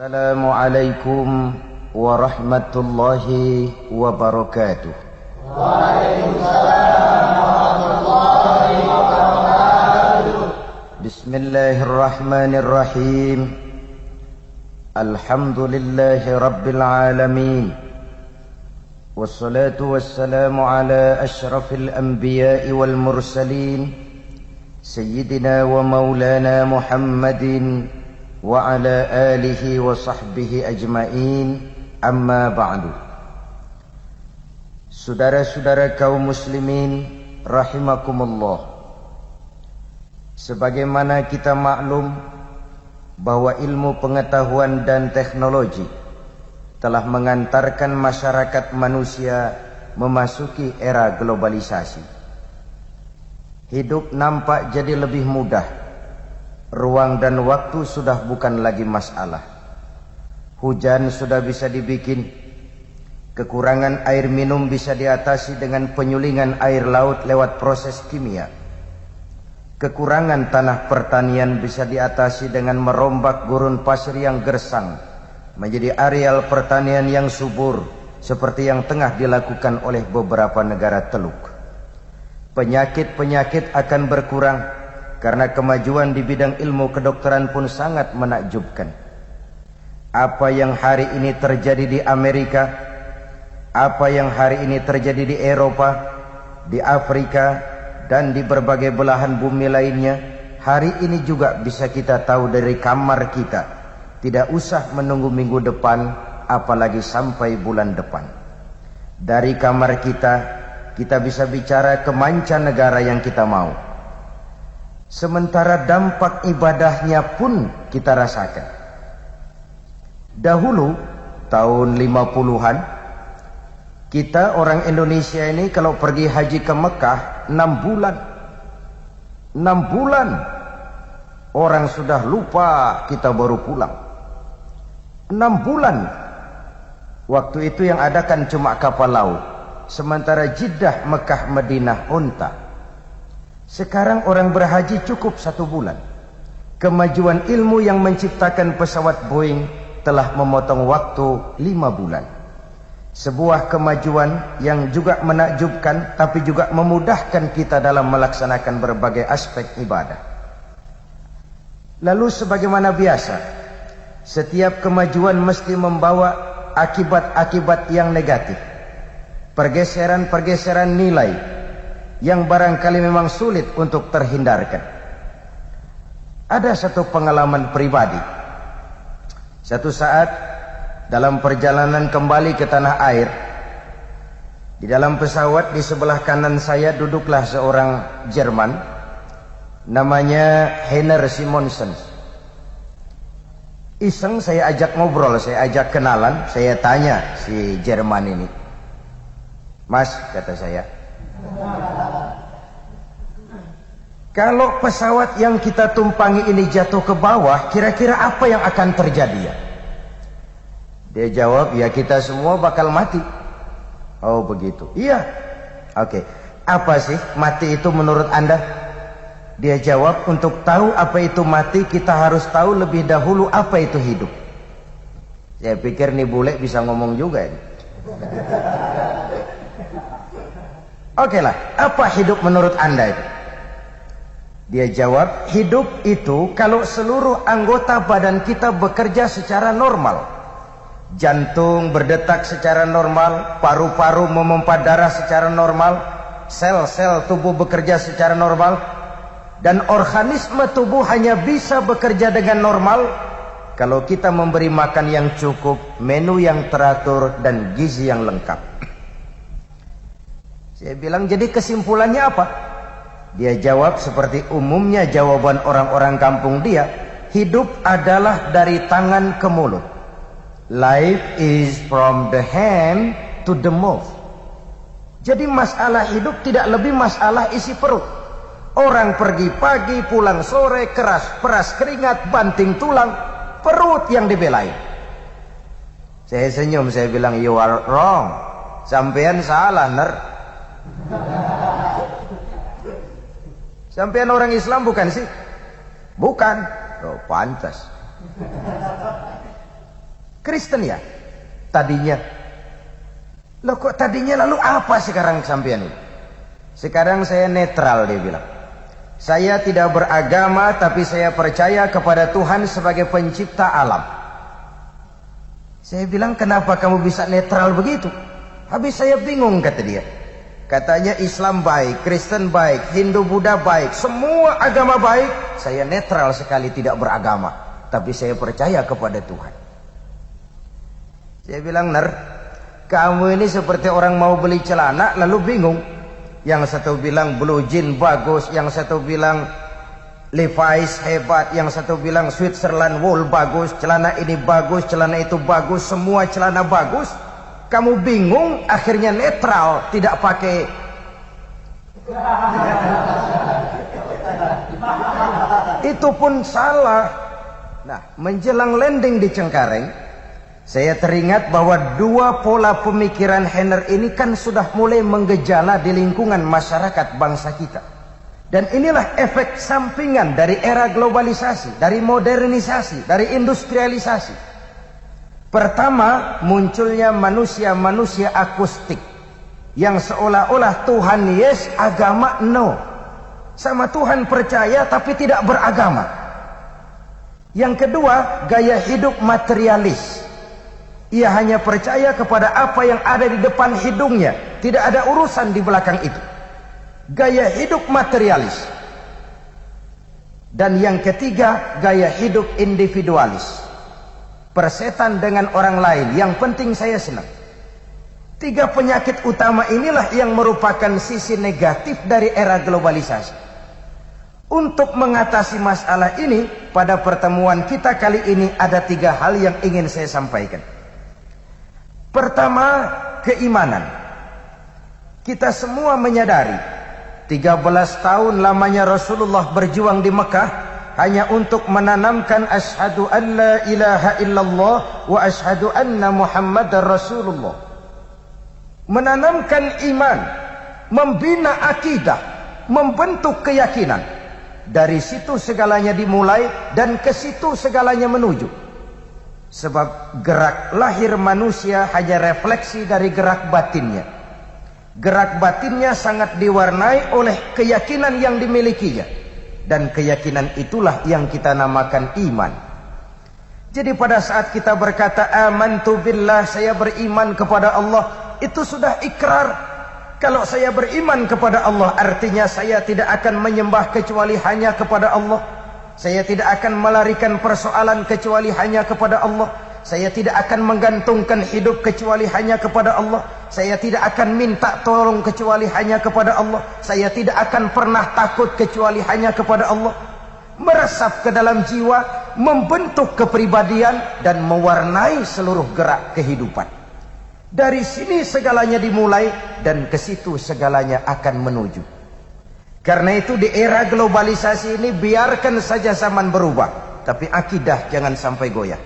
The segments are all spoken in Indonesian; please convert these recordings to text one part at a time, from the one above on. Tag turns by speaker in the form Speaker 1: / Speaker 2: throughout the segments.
Speaker 1: Assalamualaikum warahmatullahi wabarakatuh.
Speaker 2: Waalaikumsalam warahmatullahi wabarakatuh.
Speaker 1: Bismillahirrahmanirrahim. Alhamdulillahi rabbil alamin. Wassalatu wassalamu ala ashrafil anbiya'i wal mursalin Sayyidina wa maulana Muhammadin wa ala alihi wa sahbihi ajma'in, amma ba'du. Saudara-saudara kaum muslimin rahimakumullah, sebagaimana kita maklum bahwa ilmu pengetahuan dan teknologi telah mengantarkan masyarakat manusia memasuki era globalisasi. Hidup nampak jadi lebih mudah. Ruang dan waktu sudah bukan lagi masalah. Hujan sudah bisa dibikin. Kekurangan air minum bisa diatasi dengan penyulingan air laut lewat proses kimia. Kekurangan tanah pertanian bisa diatasi dengan merombak gurun pasir yang gersang menjadi areal pertanian yang subur, seperti yang tengah dilakukan oleh beberapa negara Teluk. Penyakit-penyakit akan berkurang karena kemajuan di bidang ilmu kedokteran pun sangat menakjubkan. Apa yang hari ini terjadi di Amerika, apa yang hari ini terjadi di Eropa, di Afrika, dan di berbagai belahan bumi lainnya, hari ini juga bisa kita tahu dari kamar kita. Tidak usah menunggu minggu depan, apalagi sampai bulan depan. Dari kamar kita bisa bicara ke mancanegara yang kita mau. Sementara dampak ibadahnya pun kita rasakan. Dahulu, tahun 50-an, kita orang Indonesia ini kalau pergi haji ke Mekah 6 bulan. 6 bulan. Orang sudah lupa kita baru pulang. 6 bulan. Waktu itu yang ada kan cuma kapal laut. Sementara Jeddah, Mekah, Madinah, unta. Sekarang orang berhaji cukup 1 bulan. Kemajuan ilmu yang menciptakan pesawat Boeing telah memotong waktu 5 bulan. Sebuah kemajuan yang juga menakjubkan, tapi juga memudahkan kita dalam melaksanakan berbagai aspek ibadah. Lalu sebagaimana biasa, setiap kemajuan mesti membawa akibat-akibat yang negatif. Pergeseran-pergeseran nilai yang barangkali memang sulit untuk terhindarkan. Ada satu pengalaman pribadi. Satu saat dalam perjalanan kembali ke tanah air, di dalam pesawat di sebelah kanan saya duduklah seorang Jerman, namanya Heiner Simonsen. Iseng saya ajak ngobrol, saya ajak kenalan, saya tanya si Jerman ini, "Mas," kata saya, "kalau pesawat yang kita tumpangi ini jatuh ke bawah, kira-kira apa yang akan terjadi ya?" Dia jawab, "Ya kita semua bakal mati." "Oh begitu." "Iya." "Oke. Apa sih mati itu menurut Anda?" Dia jawab, "Untuk tahu apa itu mati, kita harus tahu lebih dahulu apa itu hidup." Saya pikir nih bule bisa ngomong juga ini. "Oke lah, apa hidup menurut Anda itu?" Dia jawab, "Hidup itu kalau seluruh anggota badan kita bekerja secara normal. Jantung berdetak secara normal, paru-paru memompa darah secara normal, sel-sel tubuh bekerja secara normal, dan organisme tubuh hanya bisa bekerja dengan normal kalau kita memberi makan yang cukup, menu yang teratur, dan gizi yang lengkap." Saya bilang, "Jadi kesimpulannya apa?" Dia jawab seperti umumnya jawaban orang-orang kampung dia, "Hidup adalah dari tangan ke mulut. Life is from the hand to the mouth." Jadi masalah hidup tidak lebih masalah isi perut. Orang pergi pagi, pulang sore, keras peras keringat, banting tulang, perut yang dibelain. Saya senyum, saya bilang, "You are wrong. Sampean salah, ner." "Sampean orang Islam bukan sih?" "Bukan." "Oh, pantas." Kristen ya? Tadinya. Loh kok tadinya, lalu apa sekarang sampean ini? Sekarang saya netral, dia bilang. Saya tidak beragama, tapi saya percaya kepada Tuhan sebagai pencipta alam. Saya bilang, kenapa kamu bisa netral begitu? Habis saya bingung, kata dia. Katanya Islam baik, Kristen baik, Hindu Buddha baik, semua agama baik. Saya netral sekali, tidak beragama, tapi saya percaya kepada Tuhan. Saya bilang, Ner, kamu ini seperti orang mau beli celana lalu bingung. Yang satu bilang blue jean bagus, yang satu bilang Levi's hebat, yang satu bilang Switzerland wool bagus, celana ini bagus, celana itu bagus, semua celana bagus. Kamu bingung, akhirnya netral, tidak pakai. Itu pun salah. Nah, menjelang landing di Cengkareng, saya teringat bahwa dua pola pemikiran Henner ini kan sudah mulai menggejala di lingkungan masyarakat bangsa kita. Dan inilah efek sampingan dari era globalisasi, dari modernisasi, dari industrialisasi. Pertama, munculnya manusia-manusia akustik yang seolah-olah Tuhan yes, agama no. Sama Tuhan percaya tapi tidak beragama. Yang kedua, gaya hidup materialis. Ia hanya percaya kepada apa yang ada di depan hidungnya, tidak ada urusan di belakang itu. Gaya hidup materialis. Dan yang ketiga, gaya hidup individualis. Persetan dengan orang lain, yang penting saya senang. Tiga penyakit utama inilah yang merupakan sisi negatif dari era globalisasi. Untuk mengatasi masalah ini, pada pertemuan kita kali ini ada tiga hal yang ingin saya sampaikan. Pertama, keimanan. Kita semua menyadari 13 tahun lamanya Rasulullah berjuang di Mekah hanya untuk menanamkan asyhadu an la ilaha illallah wa asyhadu anna Muhammadar Rasulullah. Menanamkan iman, membina akidah, membentuk keyakinan. Dari situ segalanya dimulai dan ke situ segalanya menuju. Sebab gerak lahir manusia hanya refleksi dari gerak batinnya. Gerak batinnya sangat diwarnai oleh keyakinan yang dimilikinya. Dan keyakinan itulah yang kita namakan iman. Jadi pada saat kita berkata amantu billah, saya beriman kepada Allah, itu sudah ikrar. Kalau saya beriman kepada Allah, artinya saya tidak akan menyembah kecuali hanya kepada Allah. Saya tidak akan melarikan persoalan kecuali hanya kepada Allah. Saya tidak akan menggantungkan hidup kecuali hanya kepada Allah. Saya tidak akan minta tolong kecuali hanya kepada Allah. Saya tidak akan pernah takut kecuali hanya kepada Allah. Meresap ke dalam jiwa, membentuk kepribadian dan mewarnai seluruh gerak kehidupan. Dari sini segalanya dimulai dan ke situ segalanya akan menuju. Karena itu di era globalisasi ini biarkan saja zaman berubah, tapi akidah jangan sampai goyah.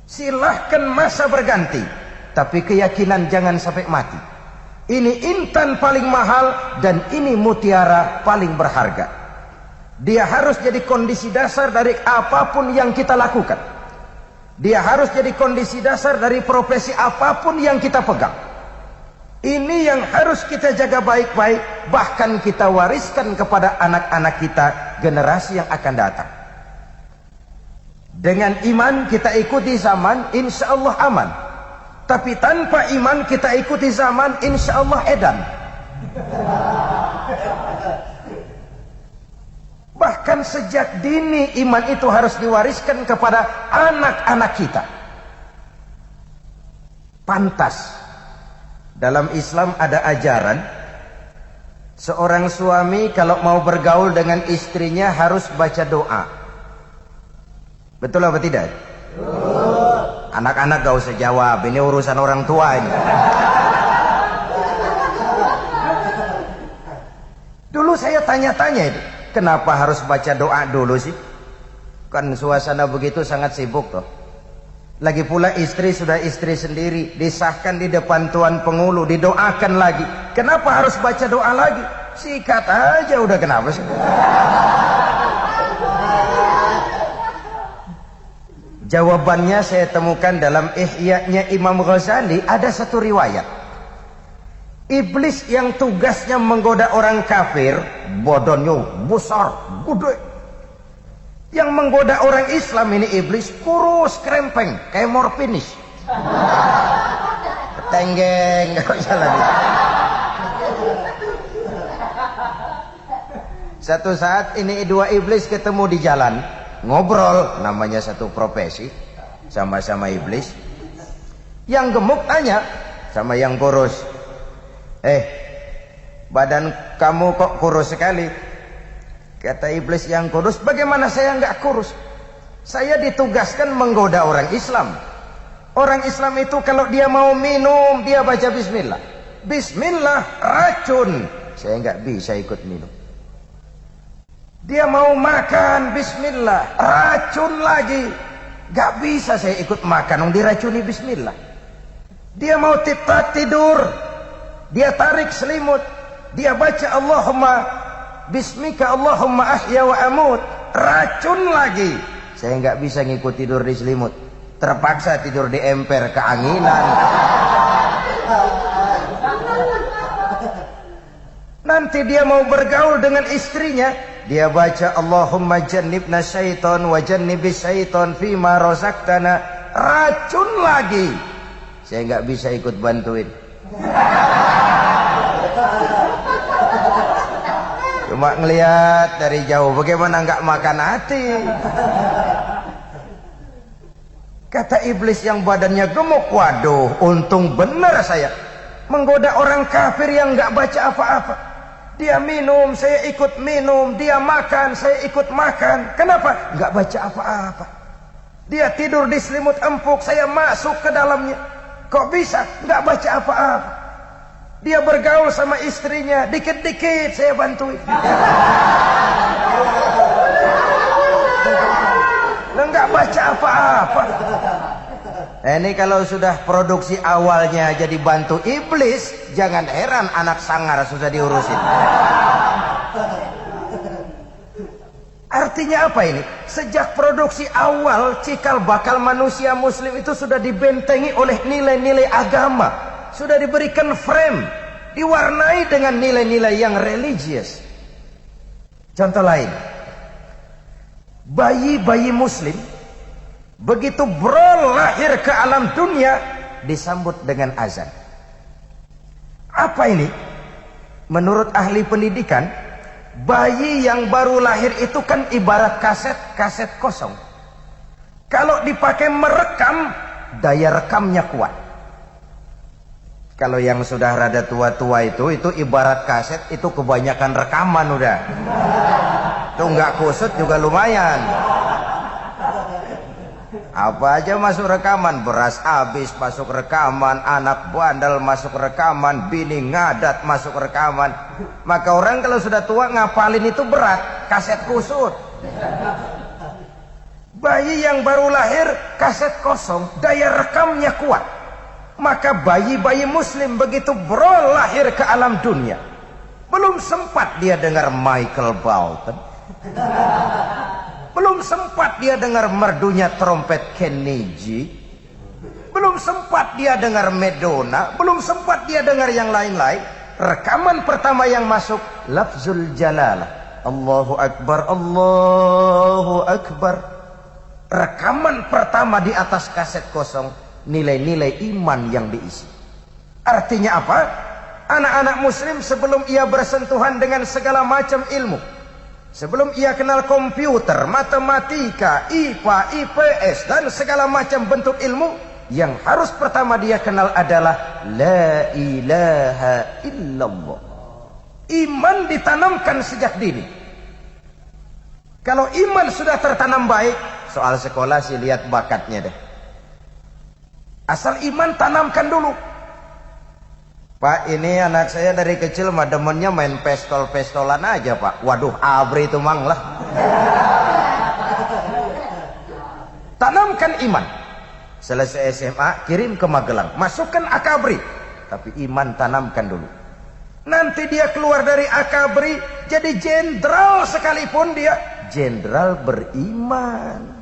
Speaker 1: Silahkan masa berganti, tapi keyakinan jangan sampai mati. Ini intan paling mahal dan ini mutiara paling berharga. Dia harus jadi kondisi dasar dari apapun yang kita lakukan. Dia harus jadi kondisi dasar dari profesi apapun yang kita pegang. Ini yang harus kita jaga baik-baik, bahkan kita wariskan kepada anak-anak kita, generasi yang akan datang. Dengan iman kita ikuti zaman, insya Allah aman. Tapi tanpa iman kita ikuti zaman, insya Allah edan. Bahkan sejak dini iman itu harus diwariskan kepada anak-anak kita. Pantas dalam Islam ada ajaran seorang suami kalau mau bergaul dengan istrinya harus baca doa. Betul apa tidak? Anak-anak gak usah jawab, ini urusan orang tua ini. Dulu saya tanya-tanya itu, kenapa harus baca doa dulu sih? Kan suasana begitu sangat sibuk toh. Lagi pula istri sudah istri sendiri, disahkan di depan Tuan Pengulu, didoakan lagi. Kenapa harus baca doa lagi? Sikat aja udah, kenapa sih? Jawabannya saya temukan dalam Ihya-nya Imam Ghazali. Ada satu riwayat, iblis yang tugasnya menggoda orang kafir, badannya besar, gede. Yang menggoda orang Islam ini iblis kurus, krempeng, kayak morfinis. Tenggeng, gak usah lagi. Satu saat ini dua iblis ketemu di jalan, ngobrol, namanya satu profesi, sama-sama iblis. Yang gemuk tanya sama yang kurus, badan kamu kok kurus sekali? Kata iblis yang kurus, bagaimana saya nggak kurus? Saya ditugaskan menggoda orang Islam. Orang Islam itu kalau dia mau minum, dia baca bismillah. Bismillah racun, saya nggak bisa ikut minum. Dia mau makan, bismillah, racun lagi, gak bisa saya ikut makan, diracuni bismillah. Dia mau tidur, dia tarik selimut, dia baca Allahumma bismika Allahumma ahya wa amut, racun lagi. Saya gak bisa ngikut tidur di selimut, terpaksa tidur di emper, keanginan. Nanti dia mau bergaul dengan istrinya, dia baca Allahumma jannibna syaitan wa jannibis syaitan fima razaqtana, racun lagi. Saya nggak bisa ikut bantuin. Cuma ngelihat dari jauh, bagaimana nggak makan hati. Kata iblis yang badannya gemuk, waduh, untung benar saya menggoda orang kafir yang nggak baca apa-apa. Dia minum, saya ikut minum. Dia makan, saya ikut makan. Kenapa? Nggak baca apa-apa. Dia tidur di selimut empuk, saya masuk ke dalamnya. Kok bisa? Nggak baca apa-apa. Dia bergaul sama istrinya, dikit-dikit saya bantuin. Nggak baca apa-apa. Ini kalau sudah produksi awalnya jadi bantu iblis, jangan heran anak sangar susah diurusin. Artinya apa ini? Sejak produksi awal, cikal bakal manusia muslim itu sudah dibentengi oleh nilai-nilai agama, sudah diberikan frame, diwarnai dengan nilai-nilai yang religius. Contoh lain, bayi-bayi muslim begitu bro lahir ke alam dunia disambut dengan azan. Apa ini? Menurut ahli pendidikan, bayi yang baru lahir itu kan ibarat kaset kosong. Kalau dipakai merekam, daya rekamnya kuat. Kalau yang sudah rada tua-tua itu ibarat kaset, itu kebanyakan rekaman udah. Itu nggak kusut juga lumayan. Apa aja masuk rekaman, beras habis masuk rekaman, anak bandel masuk rekaman, bini ngadat masuk rekaman. Maka orang kalau sudah tua ngapalin itu berat, kaset kusut. Bayi yang baru lahir kaset kosong, daya rekamnya kuat. Maka bayi-bayi muslim begitu bro lahir ke alam dunia, belum sempat dia dengar Michael Bolton, belum sempat dia dengar merdunya trompet Kennedy, belum sempat dia dengar Madonna, belum sempat dia dengar yang lain-lain. Rekaman pertama yang masuk lafzul jalalah, Allahu Akbar, Allahu Akbar. Rekaman pertama di atas kaset kosong, nilai-nilai iman yang diisi. Artinya apa? Anak-anak muslim sebelum ia bersentuhan dengan segala macam ilmu, sebelum ia kenal komputer, matematika, IPA, IPS, dan segala macam bentuk ilmu, yang harus pertama dia kenal adalah La ilaha illallah. Iman ditanamkan sejak dini. Kalau iman sudah tertanam baik, soal sekolah sih lihat bakatnya deh. Asal iman tanamkan dulu. Pak, ini anak saya dari kecil mah demennya main pistol-pistolan aja, Pak. Waduh, abri itu mang lah. Tanamkan iman. Selesai SMA, kirim ke Magelang. Masukkan akabri. Tapi iman tanamkan dulu. Nanti dia keluar dari akabri, jadi jenderal sekalipun dia jenderal beriman.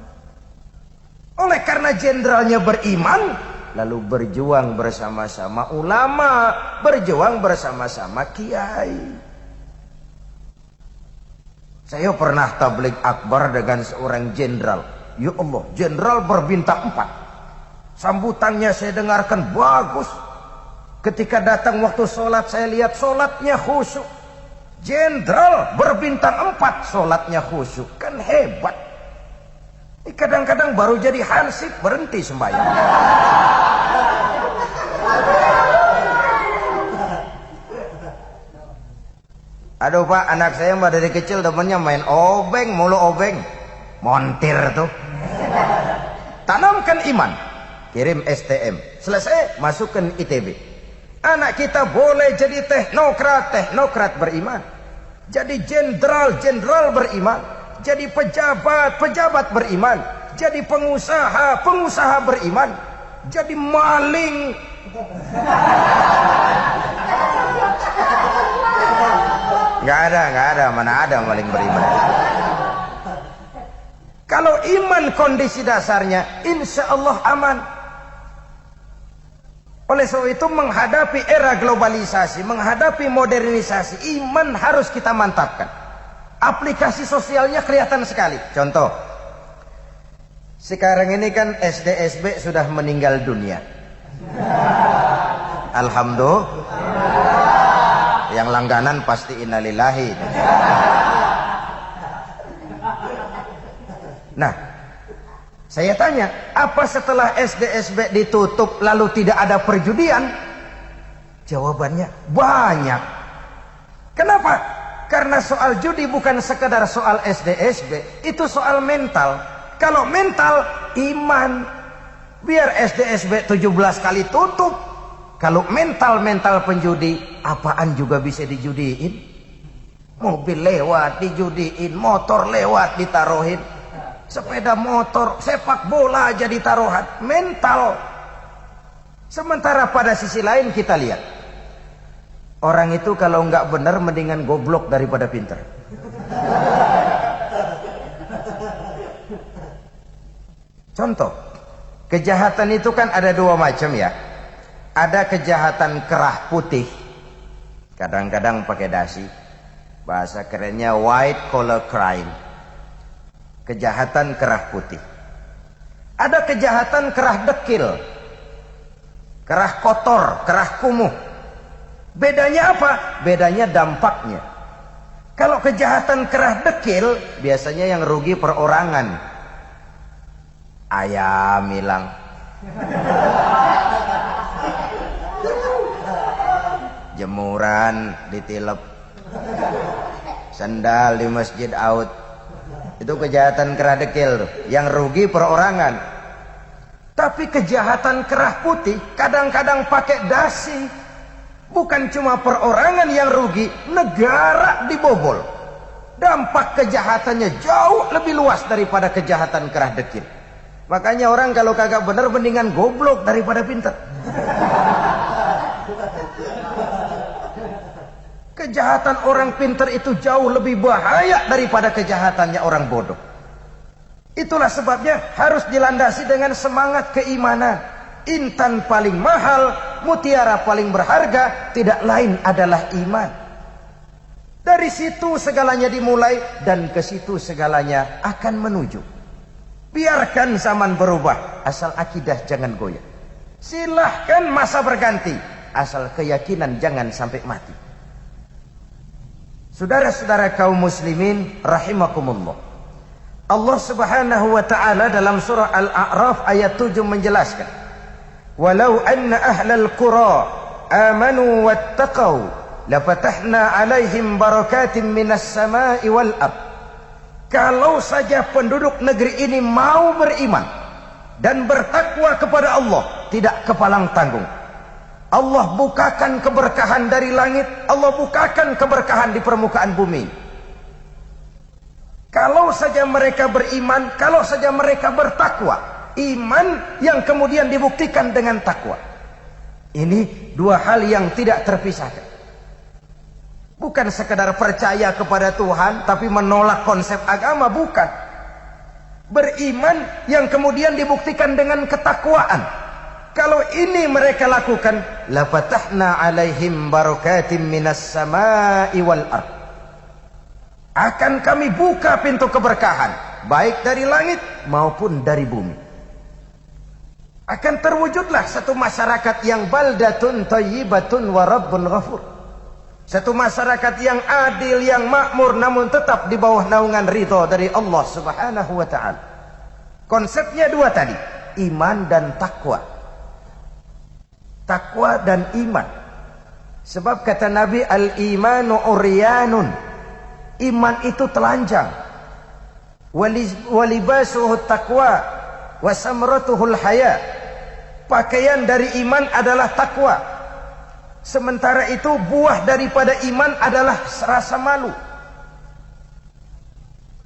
Speaker 1: Oleh karena jenderalnya beriman, lalu berjuang bersama-sama ulama, berjuang bersama-sama kiai. Saya pernah tabligh akbar dengan seorang jenderal. Ya Allah, jenderal berbintang 4. Sambutannya saya dengarkan bagus. Ketika datang waktu sholat, saya lihat sholatnya khusyuk. Jenderal berbintang 4, sholatnya khusyuk. Kan hebat. Kadang-kadang baru jadi hansip berhenti sembahyang. Aduh Pak, anak saya mah dari kecil temennya main obeng, mulu obeng. Montir tuh. Tanamkan iman. Kirim STM. Selesai, masukkan ITB. Anak kita boleh jadi teknokrat beriman. Jadi jenderal beriman. Jadi pejabat beriman. Jadi pengusaha beriman. Jadi maling. Nggak ada, mana ada maling beriman. Kalau iman kondisi dasarnya, insya Allah aman. Oleh sebab itu menghadapi era globalisasi, menghadapi modernisasi, iman harus kita mantapkan. Aplikasi sosialnya kelihatan sekali. Contoh, sekarang ini kan SD-SB sudah meninggal dunia. Alhamdulillah. Yang langganan pasti innalillahi. Nah, saya tanya, apa setelah SD-SB ditutup lalu tidak ada perjudian? Jawabannya banyak. Kenapa? Karena soal judi bukan sekedar soal SD-SB, itu soal mental. Kalau mental, iman. Biar SD-SB 17 kali tutup. Kalau mental penjudi, apaan juga bisa dijudiin. Mobil lewat dijudiin, motor lewat ditaruhin, sepeda motor, sepak bola aja ditaruhan. Mental. Sementara pada sisi lain kita lihat, orang itu kalau nggak benar mendingan goblok daripada pintar. Contoh, kejahatan itu kan ada 2 macam ya. Ada kejahatan kerah putih, kadang-kadang pakai dasi, bahasa kerennya white collar crime. Kejahatan kerah putih. Ada kejahatan kerah dekil, kerah kotor, kerah kumuh. Bedanya apa? Bedanya dampaknya. Kalau kejahatan kerah dekil, biasanya yang rugi perorangan. Ayam hilang, jemuran ditilep, sandal di masjid out. Itu kejahatan kerah dekil, yang rugi perorangan. Tapi kejahatan kerah putih kadang-kadang pakai dasi. Bukan cuma perorangan yang rugi, negara dibobol. Dampak kejahatannya jauh lebih luas daripada kejahatan kerah dekil. Makanya orang kalau kagak benar mendingan goblok daripada pintar. Kejahatan orang pintar itu jauh lebih bahaya daripada kejahatannya orang bodoh. Itulah sebabnya harus dilandasi dengan semangat keimanan. Intan paling mahal, mutiara paling berharga, tidak lain adalah iman. Dari situ segalanya dimulai dan ke situ segalanya akan menuju. Biarkan zaman berubah, asal akidah jangan goyah. Silahkan masa berganti, asal keyakinan jangan sampai mati. Saudara-saudara kaum muslimin rahimakumullah, Allah subhanahu wa ta'ala dalam surah Al-A'raf ayat 7 menjelaskan, walau anna ahlal qura amanu wattaqau lafatahna alaihim barakatim minas sama'i wal ard. Kalau saja penduduk negeri ini mau beriman dan bertakwa kepada Allah, tidak kepalang tanggung, Allah bukakan keberkahan dari langit, Allah bukakan keberkahan di permukaan bumi. Kalau saja mereka beriman, kalau saja mereka bertakwa, iman yang kemudian dibuktikan dengan takwa. Ini 2 hal yang tidak terpisahkan. Bukan sekedar percaya kepada Tuhan tapi menolak konsep agama, bukan. beriman yang kemudian dibuktikan dengan ketakwaan. Kalau ini mereka lakukan, la fatahna alaihim barakatim minas samai wal ard. Akan kami buka pintu keberkahan, baik dari langit maupun dari bumi. Akan terwujudlah satu masyarakat yang baldatun thayyibatun wa rabbun ghafur. Satu masyarakat yang adil, yang makmur, namun tetap di bawah naungan ridha dari Allah Subhanahu wa ta'ala. Konsepnya dua tadi, iman dan takwa. Takwa dan iman. Sebab kata Nabi, al-imanu uryanun. Iman itu telanjang. Walibasuhu taqwa wa samratuhul haya. Pakaian dari iman adalah takwa. Sementara itu buah daripada iman adalah rasa malu.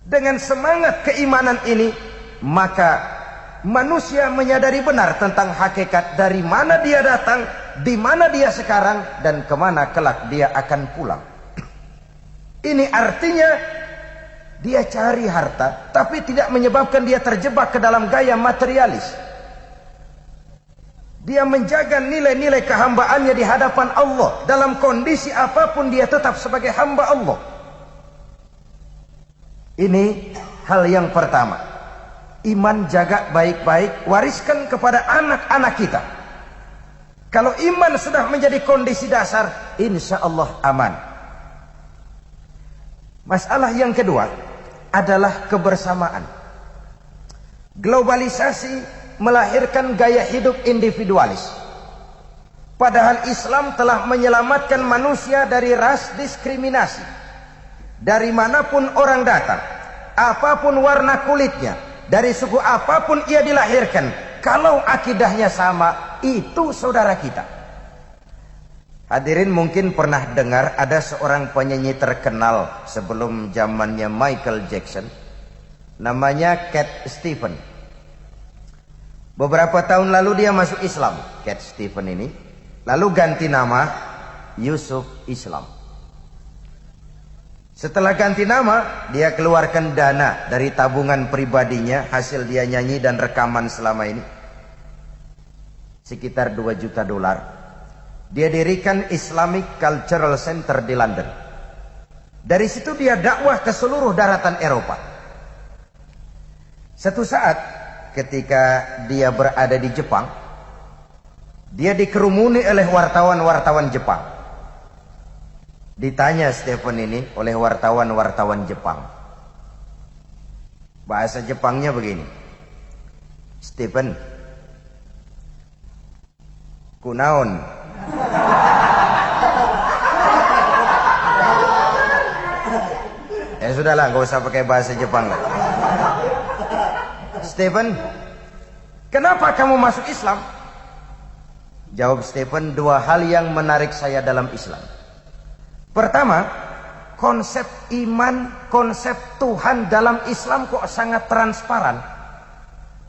Speaker 1: Dengan semangat keimanan ini, maka manusia menyadari benar tentang hakikat dari mana dia datang, di mana dia sekarang, dan kemana kelak dia akan pulang. Ini artinya dia cari harta, tapi tidak menyebabkan dia terjebak ke dalam gaya materialis. Dia menjaga nilai-nilai kehambaannya di hadapan Allah. Dalam kondisi apapun dia tetap sebagai hamba Allah. Ini hal yang pertama. Iman jaga baik-baik, wariskan kepada anak-anak kita. Kalau iman sudah menjadi kondisi dasar, insya Allah aman. Masalah yang kedua adalah kebersamaan. Globalisasi melahirkan gaya hidup individualis. Padahal Islam telah menyelamatkan manusia dari ras diskriminasi. Dari manapun orang datang, apapun warna kulitnya, dari suku apapun ia dilahirkan, kalau akidahnya sama, itu saudara kita. Hadirin mungkin pernah dengar ada seorang penyanyi terkenal sebelum zamannya Michael Jackson, namanya Cat Stevens. Beberapa tahun lalu dia masuk Islam, Cat Stevens ini, lalu ganti nama Yusuf Islam. Setelah ganti nama, dia keluarkan dana dari tabungan pribadinya, hasil dia nyanyi dan rekaman selama ini, sekitar 2 juta dolar. Dia dirikan Islamic Cultural Center di London. Dari situ dia dakwah ke seluruh daratan Eropa. Satu saat ketika dia berada di Jepang, dia dikerumuni oleh wartawan-wartawan Jepang. Ditanya Stephen ini oleh wartawan-wartawan Jepang. Bahasa Jepangnya begini. Stephen, kunaon? Ya sudahlah, gak usah pakai bahasa Jepang lah. Stephen, kenapa kamu masuk Islam? Jawab Stephen, 2 hal yang menarik saya dalam Islam. Pertama, konsep iman, konsep Tuhan dalam Islam kok sangat transparan,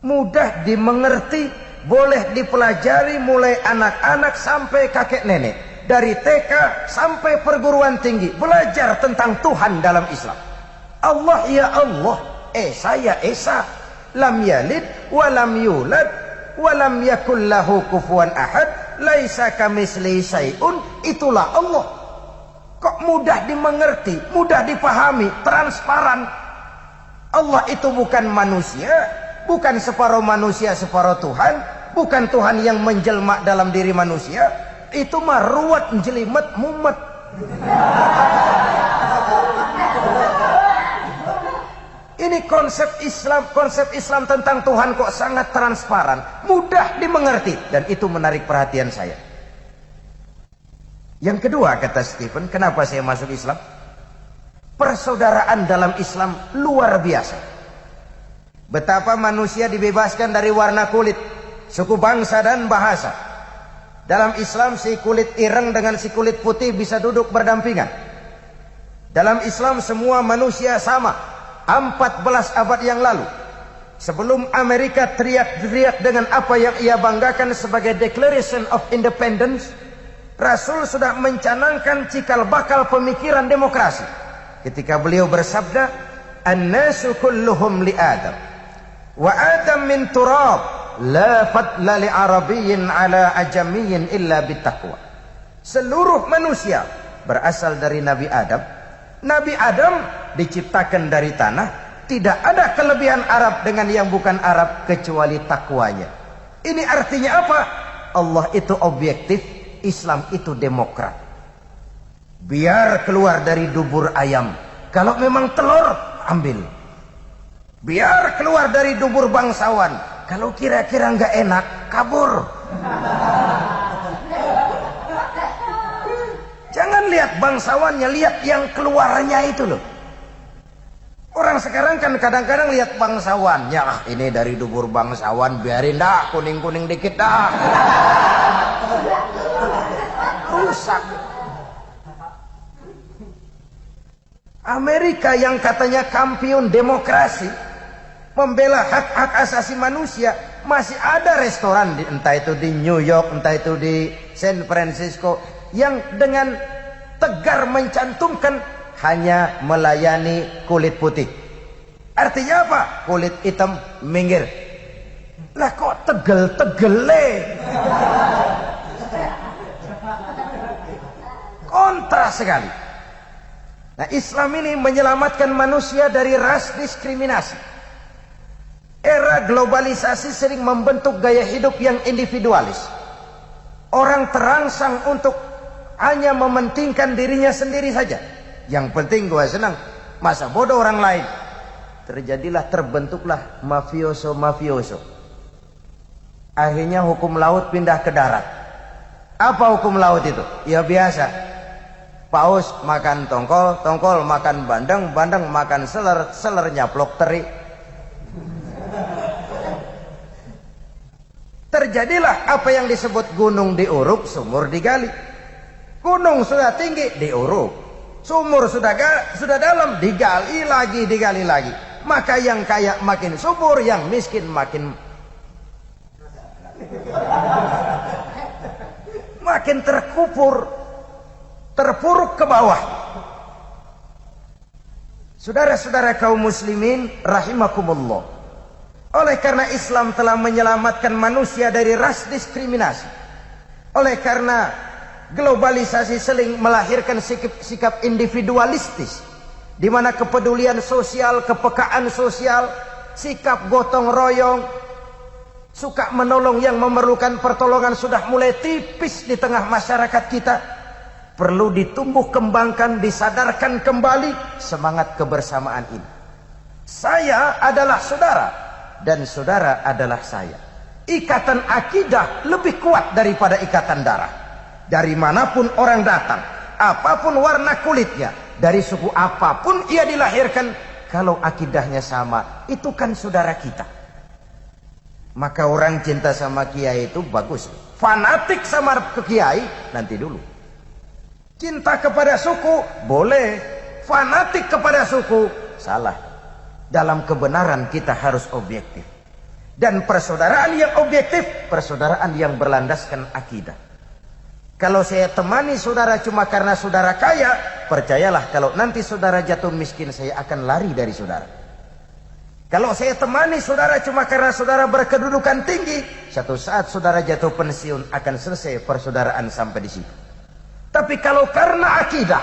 Speaker 1: mudah dimengerti, boleh dipelajari mulai anak-anak sampai kakek nenek, dari TK sampai perguruan tinggi, belajar tentang Tuhan dalam Islam. Allah ya Allah, Esa ya Esa, lam yalid walam yulad walam yakul lahu kufuwan ahad, laisa kamitslihi syai'un, itulah Allah. Kok mudah dimengerti, mudah dipahami, transparan. Allah itu bukan manusia, bukan separuh manusia separuh Tuhan, bukan Tuhan yang menjelma dalam diri manusia. Itu mah ruwet, jelimet, mumet. Ini konsep Islam tentang Tuhan kok sangat transparan, mudah dimengerti, dan itu menarik perhatian saya. Yang kedua, kata Stephen, kenapa saya masuk Islam? Persaudaraan dalam Islam luar biasa. Betapa manusia dibebaskan dari warna kulit, suku, bangsa, dan bahasa. Dalam Islam si kulit ireng dengan si kulit putih bisa duduk berdampingan. Dalam Islam semua manusia sama. 14 abad yang lalu, sebelum Amerika teriak-teriak dengan apa yang ia banggakan sebagai Declaration of Independence, Rasul sudah mencanangkan cikal bakal pemikiran demokrasi ketika beliau bersabda, "An-nasu kulluhum li Adam Wa Adam min turab, la fadla li arabiyyin ala ajamiyyin illa bittaqwa. Seluruh manusia berasal dari Nabi Adam. Nabi Adam diciptakan dari tanah. Tidak ada kelebihan Arab dengan yang bukan Arab kecuali takwanya. Ini artinya apa? Allah itu objektif, Islam itu demokrat. Biar keluar dari dubur ayam, kalau memang telur, ambil. Biar keluar dari dubur bangsawan, kalau kira-kira nggak enak, kabur. Jangan lihat bangsawannya, lihat yang keluarnya itu loh. Orang sekarang kan kadang-kadang lihat bangsawannya, ini dari dubur bangsawan, biarin dah, kuning-kuning dikit dah. Rusak. Amerika yang katanya kampiun demokrasi, membela hak-hak asasi manusia, masih ada restoran entah itu di New York, entah itu di San Francisco, yang dengan tegar mencantumkan hanya melayani kulit putih. Artinya apa? Kulit hitam minggir. Lah kok tegel-tegele? Kontra sekali. Nah, Islam ini menyelamatkan manusia dari ras diskriminasi. Era globalisasi sering membentuk gaya hidup yang individualis. Orang terangsang untuk hanya mementingkan dirinya sendiri saja. Yang penting gue senang, masa bodoh orang lain. Terbentuklah mafioso. Akhirnya hukum laut pindah ke darat. Apa hukum laut itu? Ya biasa. Paus makan tongkol, tongkol makan bandeng, bandeng makan seler, seler nyaplok teri. Terjadilah apa yang disebut gunung diuruk, sumur digali. Gunung sudah tinggi, diuruk. Sumur sudah dalam, digali lagi. Maka yang kaya makin subur, yang miskin makin terpuruk ke bawah. Saudara-saudara kaum muslimin rahimakumullah. Oleh karena Islam telah menyelamatkan manusia dari ras diskriminasi. Oleh karena globalisasi sering melahirkan sikap individualistis, di mana kepedulian sosial, kepekaan sosial, sikap gotong royong, suka menolong yang memerlukan pertolongan sudah mulai tipis di tengah masyarakat kita. Perlu ditumbuh kembangkan, disadarkan kembali semangat kebersamaan ini. Saya adalah saudara dan saudara adalah saya. Ikatan akidah lebih kuat daripada ikatan darah. Dari manapun orang datang, apapun warna kulitnya, dari suku apapun ia dilahirkan, kalau akidahnya sama, itu kan saudara kita. Maka orang cinta sama kiai itu bagus. Fanatik sama kiai nanti dulu. Cinta kepada suku boleh, fanatik kepada suku salah. Dalam kebenaran kita harus objektif. Dan persaudaraan yang objektif, persaudaraan yang berlandaskan akidah. Kalau saya temani saudara cuma karena saudara kaya, percayalah kalau nanti saudara jatuh miskin, saya akan lari dari saudara. Kalau saya temani saudara cuma karena saudara berkedudukan tinggi, satu saat saudara jatuh pensiun, akan selesai persaudaraan sampai di situ. Tapi kalau karena akidah,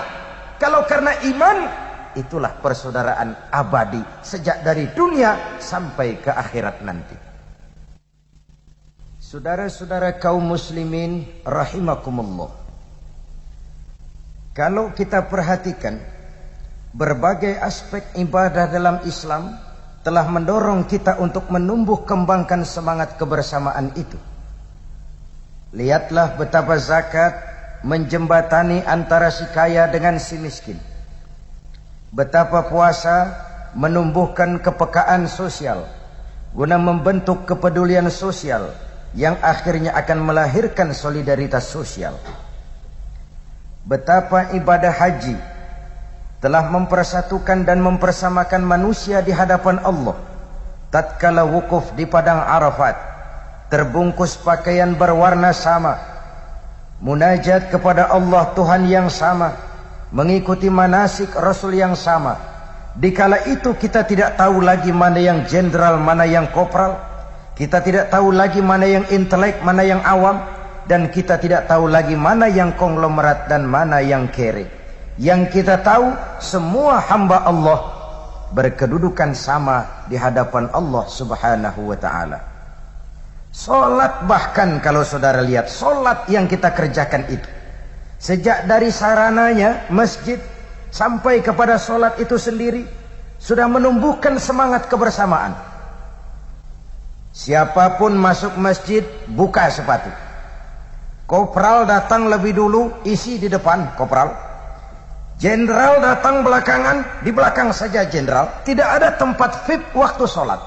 Speaker 1: kalau karena iman, itulah persaudaraan abadi sejak dari dunia sampai ke akhirat nanti. Saudara-saudara kaum muslimin rahimakumullah. Kalau kita perhatikan, berbagai aspek ibadah dalam Islam telah mendorong kita untuk menumbuh kembangkan semangat kebersamaan itu. Lihatlah betapa zakat menjembatani antara si kaya dengan si miskin. Betapa puasa menumbuhkan kepekaan sosial guna membentuk kepedulian sosial yang akhirnya akan melahirkan solidaritas sosial. Betapa ibadah haji telah mempersatukan dan mempersamakan manusia di hadapan Allah tatkala wukuf di padang Arafat, terbungkus pakaian berwarna sama, munajat kepada Allah Tuhan yang sama, mengikuti manasik Rasul yang sama, Dikala itu kita tidak tahu lagi mana yang jenderal, mana yang kopral. Kita tidak tahu lagi mana yang intelek, mana yang awam. Dan kita tidak tahu lagi mana yang konglomerat dan mana yang kere. Yang kita tahu, semua hamba Allah berkedudukan sama di hadapan Allah subhanahu wa ta'ala. Solat, bahkan kalau saudara lihat solat yang kita kerjakan itu, sejak dari sarananya masjid sampai kepada solat itu sendiri sudah menumbuhkan semangat kebersamaan. Siapapun masuk masjid buka sepatu. Kopral datang lebih dulu, isi di depan kopral. Jenderal datang belakangan, di belakang saja jenderal. Tidak ada tempat VIP waktu solat.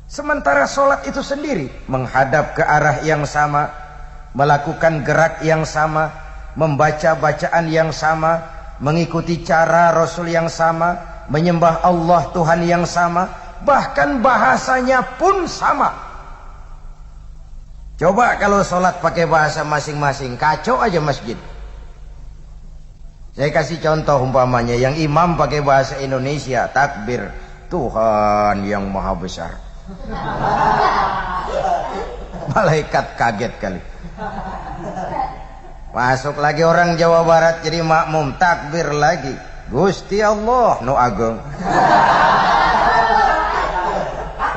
Speaker 1: Sementara solat itu sendiri menghadap ke arah yang sama, melakukan gerak yang sama, membaca bacaan yang sama, mengikuti cara Rasul yang sama, menyembah Allah Tuhan yang sama, bahkan bahasanya pun sama. Coba kalau solat pakai bahasa masing-masing, kacau aja masjid. Saya kasih contoh umpamanya, yang imam pakai bahasa Indonesia, takbir, Tuhan yang maha besar. Malaikat kaget kali. Masuk lagi orang Jawa Barat jadi makmum, takbir lagi, Gusti Allah nu agung.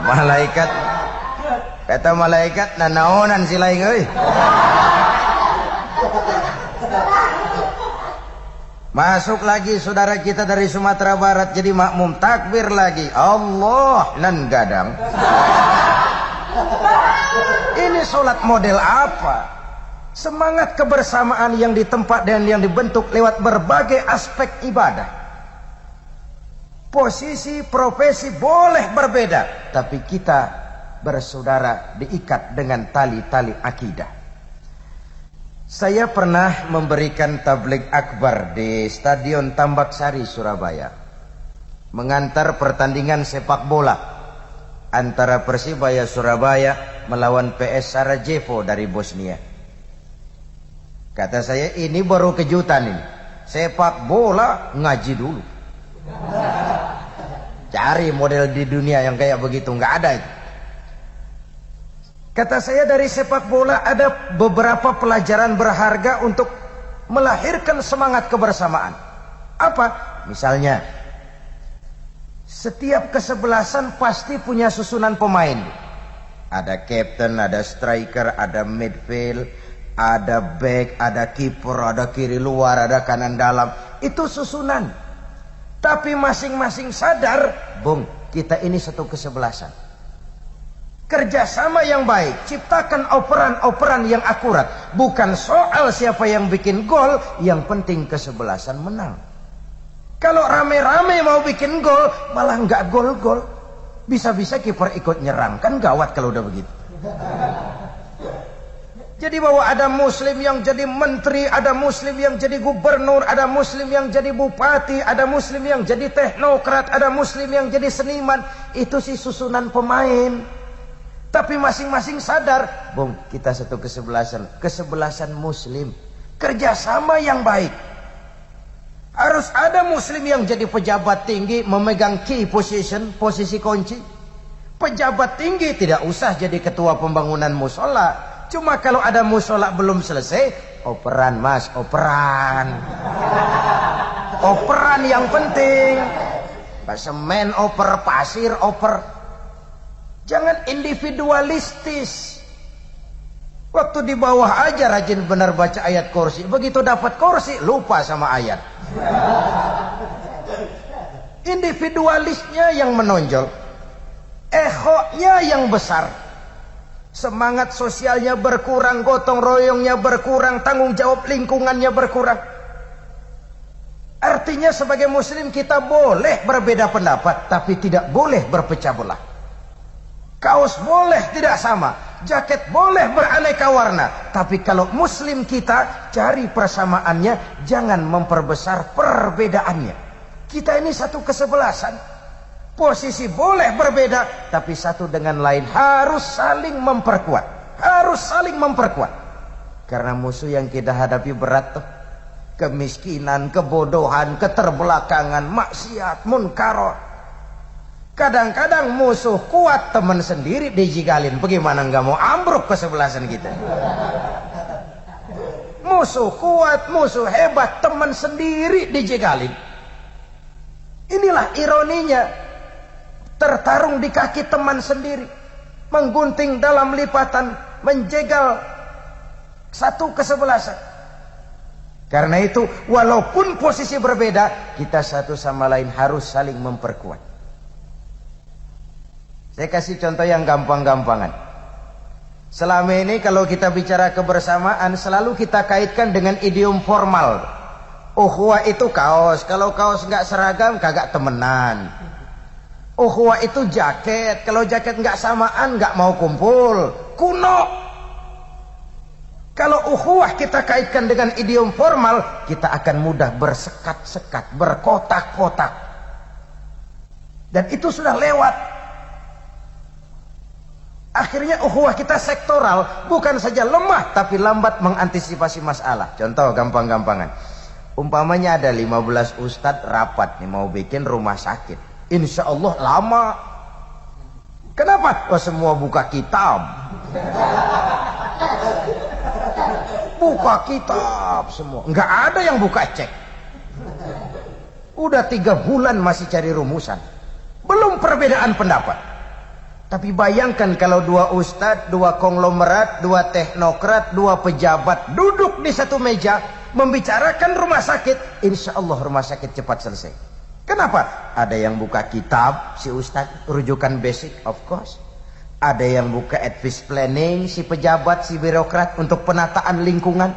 Speaker 1: Malaikat, kata malaikat, nanaonan si lain euy. Masuk lagi saudara kita dari Sumatera Barat jadi makmum, takbir lagi, Allah nan gadang. Ini solat model apa? Semangat kebersamaan yang ditempat dan yang dibentuk lewat berbagai aspek ibadah. Posisi, profesi boleh berbeda, tapi kita bersaudara diikat dengan tali-tali akidah. Saya pernah memberikan tabligh akbar di Stadion Tambak Sari, Surabaya, mengantar pertandingan sepak bola antara Persibaya Surabaya melawan PS Sarajevo dari Bosnia. Kata saya, ini baru kejutan ini. Sepak bola ngaji dulu. Cari model di dunia yang kayak begitu, nggak ada itu. Kata saya, dari sepak bola ada beberapa pelajaran berharga untuk melahirkan semangat kebersamaan. Apa? Misalnya, setiap kesebelasan pasti punya susunan pemain. Ada captain, ada striker, ada midfield, ada back, ada kiper, ada kiri luar, ada kanan dalam. Itu susunan. Tapi masing-masing sadar, Bung, kita ini satu kesebelasan. Kerjasama yang baik, ciptakan operan-operan yang akurat. Bukan soal siapa yang bikin gol, yang penting kesebelasan menang. Kalau rame-rame mau bikin gol, malah nggak gol-gol. Bisa-bisa kiper ikut nyerang, kan gawat kalau udah begitu. Jadi bahwa ada muslim yang jadi menteri, ada muslim yang jadi gubernur, ada muslim yang jadi bupati, ada muslim yang jadi teknokrat, ada muslim yang jadi seniman. Itu sih susunan pemain. Tapi masing-masing sadar, Bung, kita satu kesebelasan. Kesebelasan muslim. Kerjasama yang baik. Harus ada muslim yang jadi pejabat tinggi, memegang key position, posisi kunci. Pejabat tinggi tidak usah jadi ketua pembangunan musola. Cuma kalau ada musola belum selesai, operan mas, operan. Operan yang penting. Semen oper, pasir oper. Jangan individualistis. Waktu di bawah aja rajin benar baca ayat kursi. Begitu dapat kursi, lupa sama ayat. Individualisnya yang menonjol. Egonya yang besar. Semangat sosialnya berkurang, gotong royongnya berkurang, tanggung jawab lingkungannya berkurang. Artinya sebagai muslim kita boleh berbeda pendapat, tapi tidak boleh berpecah belah. Kaos boleh tidak sama, jaket boleh beraneka warna, tapi kalau muslim kita cari persamaannya, jangan memperbesar perbedaannya. Kita ini satu kesebelasan. Posisi boleh berbeda, tapi satu dengan lain harus saling memperkuat. Harus saling memperkuat. Karena musuh yang kita hadapi berat tuh. Kemiskinan, kebodohan, keterbelakangan, maksiat, munkarot. Kadang-kadang musuh kuat, teman sendiri dijigalin. Bagaimana nggak mau ambruk kesebelasan kita? Musuh kuat, musuh hebat, teman sendiri dijegalin. Inilah ironinya. Tertarung di kaki teman sendiri, menggunting dalam lipatan, menjegal satu kesebelasan. Karena itu, walaupun posisi berbeda, kita satu sama lain harus saling memperkuat. Saya kasih contoh yang gampang-gampangan. Selama ini kalau kita bicara kebersamaan, selalu kita kaitkan dengan idiom formal. Ukhuwah itu kaos, kalau kaos nggak seragam kagak temenan. Ukhuwah itu jaket, kalau jaket nggak samaan nggak mau kumpul. Kuno. Kalau ukhuwah kita kaitkan dengan idiom formal, kita akan mudah bersekat-sekat, berkotak-kotak. Dan itu sudah lewat. Akhirnya ukhuwah kita sektoral, bukan saja lemah tapi lambat mengantisipasi masalah. Contoh gampang-gampangan. Umpamanya ada 15 ustadz rapat nih mau bikin rumah sakit. Insya Allah lama. Kenapa? Oh, semua buka kitab. Buka kitab semua. Nggak ada yang buka cek. Udah 3 bulan masih cari rumusan. Belum perbedaan pendapat. Tapi bayangkan kalau 2 ustadz, 2 konglomerat, 2 teknokrat, 2 pejabat duduk di satu meja membicarakan rumah sakit, insya Allah rumah sakit cepat selesai. Kenapa? Ada yang buka kitab, si ustadz, rujukan basic, of course. Ada yang buka advice planning, si pejabat, si birokrat untuk penataan lingkungan.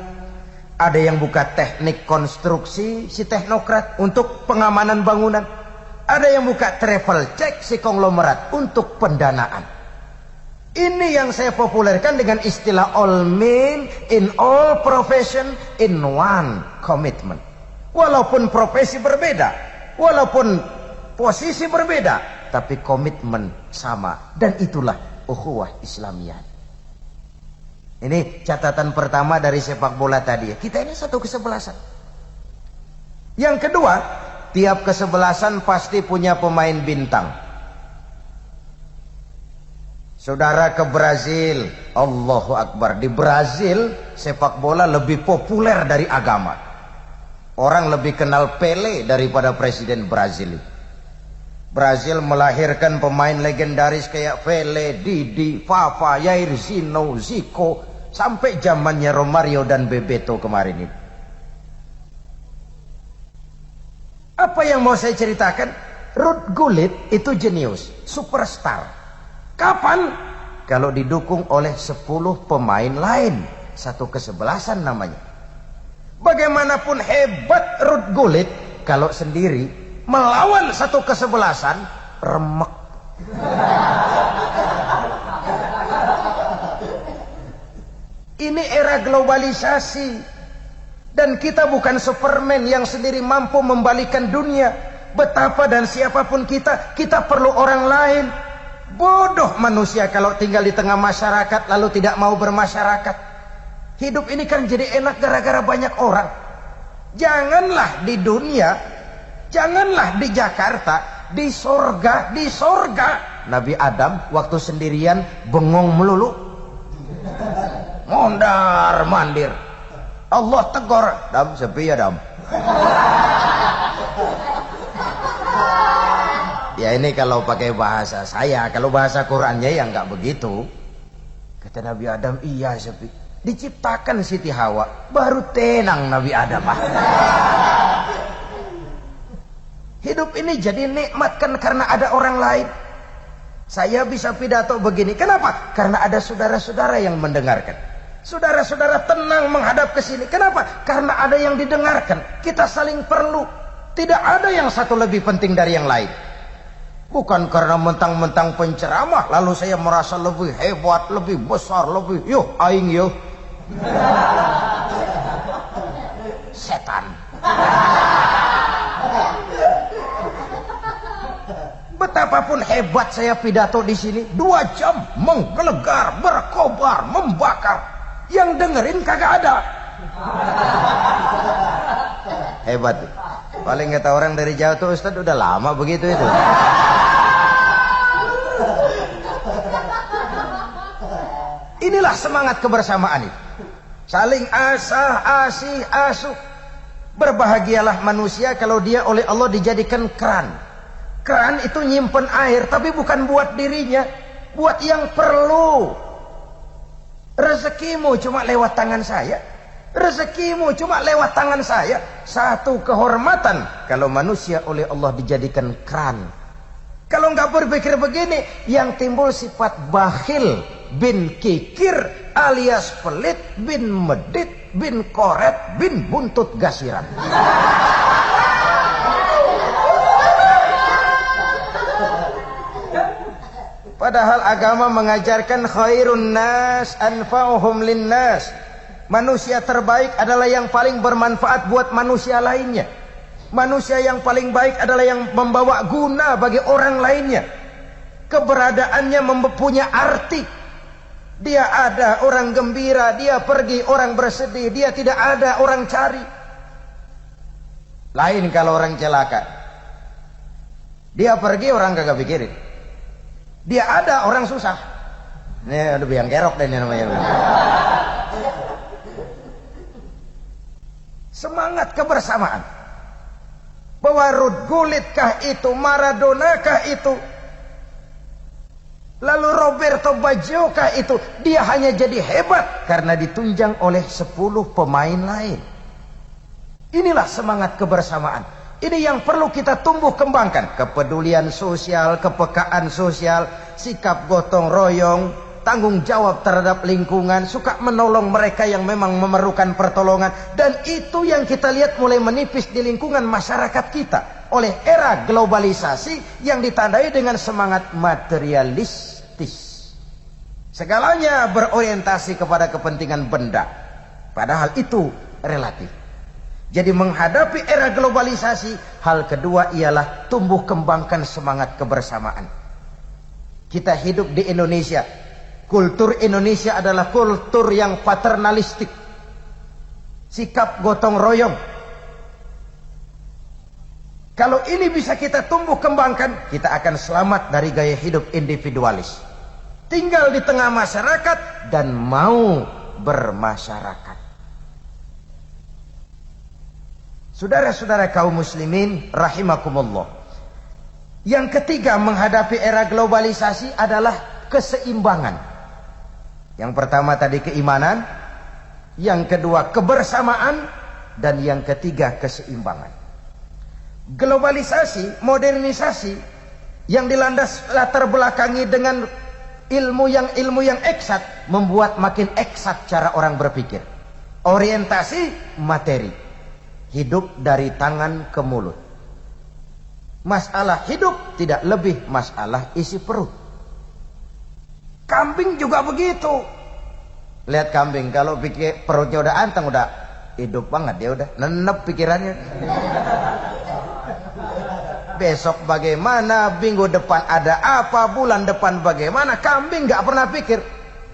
Speaker 1: Ada yang buka teknik konstruksi, si teknokrat untuk pengamanan bangunan. Ada yang buka travel check, si konglomerat untuk pendanaan. Ini yang saya populerkan dengan istilah all men in all profession in one commitment. Walaupun profesi berbeda, walaupun posisi berbeda, tapi komitmen sama. Dan itulah ukhuwah Islamiyah. Ini catatan pertama dari sepak bola tadi. Kita ini satu kesebelasan. Yang kedua, tiap kesebelasan pasti punya pemain bintang. Saudara ke Brazil, Allahu Akbar. Di Brazil sepak bola lebih populer dari agama. Orang lebih kenal Pele daripada presiden Brazil. Brazil melahirkan pemain legendaris kayak Pele, Didi, Fafa, Jair Zino, Zico, sampai zamannya Romario dan Bebeto kemarin ini. Apa yang mau saya ceritakan? Ruud Gullit itu jenius, superstar. Kapan? Kalau didukung oleh 10 pemain lain. Satu kesebelasan namanya. Bagaimanapun hebat Ruud Gullit, kalau sendiri melawan satu kesebelasan, remek. Ini era globalisasi. Dan kita bukan Superman yang sendiri mampu membalikan dunia. Betapa dan siapapun kita perlu orang lain. Bodoh manusia kalau tinggal di tengah masyarakat lalu tidak mau bermasyarakat. Hidup ini kan jadi enak gara-gara banyak orang. Janganlah di dunia, janganlah di Jakarta, di sorga, Nabi Adam waktu sendirian bengong melulu, mondar mandir. Allah tegur, Dam, sepi ya Dam. Ya ini kalau pakai bahasa saya, kalau bahasa Qurannya ya nggak begitu. Kata Nabi Adam, iya sepi. Diciptakan Siti Hawa, baru tenang Nabi Adam. Hidup ini jadi nikmat kan karena ada orang lain. Saya bisa pidato begini, kenapa? Karena ada saudara-saudara yang mendengarkan. Saudara-saudara tenang menghadap ke sini. Kenapa? Karena ada yang didengarkan. Kita saling perlu. Tidak ada yang satu lebih penting dari yang lain. Bukan karena mentang-mentang penceramah lalu saya merasa lebih hebat, lebih besar, lebih aing setan. Betapapun hebat saya pidato di sini, 2 jam menggelegar, berkobar, membakar. Yang dengerin kagak ada. Hebat. Paling kata orang dari Jawa tuh, Ustaz udah lama begitu itu. Inilah semangat kebersamaan itu. Saling asah, asih, asuh. Berbahagialah manusia kalau dia oleh Allah dijadikan keran. Keran itu nyimpen air, tapi bukan buat dirinya, buat yang perlu. Rezekimu cuma lewat tangan saya. Rezekimu cuma lewat tangan saya. Satu kehormatan kalau manusia oleh Allah dijadikan keran. Kalau nggak berpikir begini, yang timbul sifat bakhil bin kikir alias pelit bin medit bin koret bin buntut gasiran. Padahal agama mengajarkan khairun nas anfa'uhum linnas. Manusia terbaik adalah yang paling bermanfaat buat manusia lainnya. Manusia yang paling baik adalah yang membawa guna bagi orang lainnya. Keberadaannya mempunyai arti. Dia ada, orang gembira. Dia pergi, orang bersedih. Dia tidak ada, orang cari. Lain kalau orang celaka. Dia pergi, orang kagak pikirin. Dia ada, orang susah. Ini ada biang kerok dan namanya. Semangat kebersamaan. Bahwa Ruud Gullit kah itu, Maradona kah itu, lalu Roberto Baggio kah itu, dia hanya jadi hebat karena ditunjang oleh 10 pemain lain. Inilah semangat kebersamaan. Ini yang perlu kita tumbuh kembangkan. Kepedulian sosial, kepekaan sosial, sikap gotong royong, tanggung jawab terhadap lingkungan, suka menolong mereka yang memang memerlukan pertolongan. Dan itu yang kita lihat mulai menipis di lingkungan masyarakat kita oleh era globalisasi yang ditandai dengan semangat materialistis. Segalanya berorientasi kepada kepentingan benda, padahal itu relatif. Jadi menghadapi era globalisasi, hal kedua ialah tumbuh kembangkan semangat kebersamaan. Kita hidup di Indonesia. Kultur Indonesia adalah kultur yang paternalistik. Sikap gotong royong. Kalau ini bisa kita tumbuh kembangkan, kita akan selamat dari gaya hidup individualis. Tinggal di tengah masyarakat dan mau bermasyarakat. Saudara-saudara kaum muslimin rahimakumullah. Yang ketiga menghadapi era globalisasi adalah keseimbangan. Yang pertama tadi keimanan, yang kedua kebersamaan, dan yang ketiga keseimbangan. Globalisasi, modernisasi yang dilandas latar belakangi dengan ilmu yang eksat membuat makin eksat cara orang berpikir. Orientasi materi. Hidup dari tangan ke mulut. Masalah hidup tidak lebih masalah isi perut. Kambing juga begitu. Lihat kambing, kalau pikir perutnya udah anteng, udah hidup banget, dia udah nenep pikirannya. Besok bagaimana, minggu depan ada apa, bulan depan bagaimana, kambing gak pernah pikir.